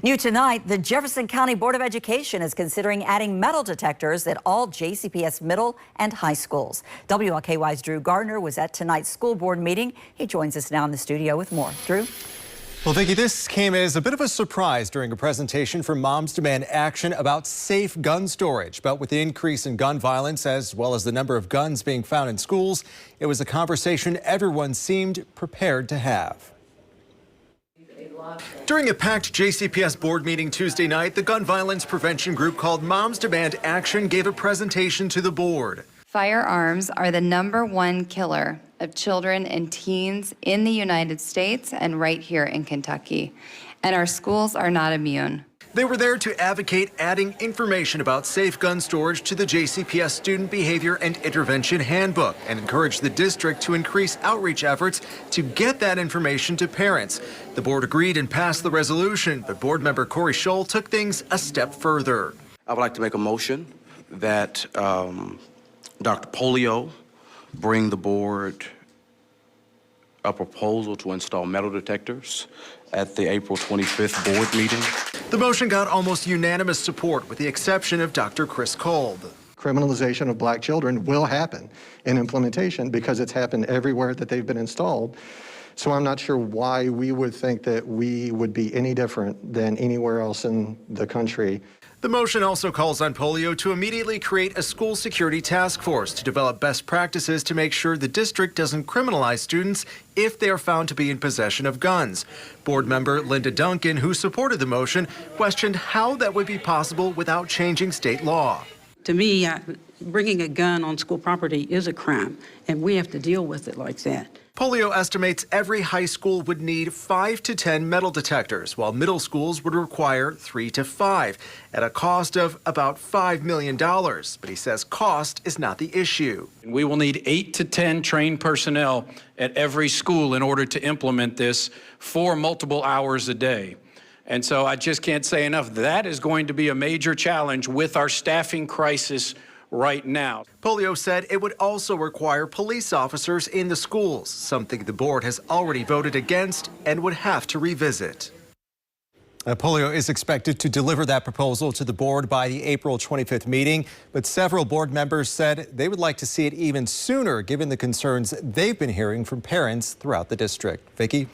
New tonight, the Jefferson County Board of Education is considering adding metal detectors at all JCPS middle and high schools. WLKY's Drew Gardner was at tonight's school board meeting. He joins us now in the studio with more. Drew? Well, Vicki, this came as a bit of a surprise during a presentation from Moms Demand Action about safe gun storage. But with the increase in gun violence, as well as the number of guns being found in schools, it was a conversation everyone seemed prepared to have. During a packed JCPS board meeting Tuesday night, the gun violence prevention group called Moms Demand Action gave a presentation to the board. Firearms are the #1 killer of children and teens in the United States and right here in Kentucky. And our schools are not immune. They were there to advocate adding information about safe gun storage to the JCPS Student Behavior and Intervention Handbook and encourage the district to increase outreach efforts to get that information to parents. The board agreed and passed the resolution, but board member Corey Scholl took things a step further. I would like to make a motion that Dr. Polio bring the board a proposal to install metal detectors at the April 25th board meeting. The motion got almost unanimous support with the exception of Dr. Chris Kolb. Criminalization of black children will happen in implementation because it's happened everywhere that they've been installed. So I'm not sure why we would think that we would be any different than anywhere else in the country. The motion also calls on Polio to immediately create a school security task force to develop best practices to make sure the district doesn't criminalize students if they are found to be in possession of guns. Board member Linda Duncan, who supported the motion, questioned how that would be possible without changing state law. To me, bringing a gun on school property is a crime, and we have to deal with it like that. Polio estimates every high school would need 5 to 10 metal detectors, while middle schools would require 3 to 5, at a cost of about $5 million. But he says cost is not the issue. We will need 8 to 10 trained personnel at every school in order to implement this for multiple hours a day. And so I just can't say enough. That is going to be a major challenge with our staffing crisis right now. Polio said it would also require police officers in the schools, something the board has already voted against and would have to revisit. Polio is expected to deliver that proposal to the board by the April 25th meeting, but several board members said they would like to see it even sooner given the concerns they've been hearing from parents throughout the district. Vicki?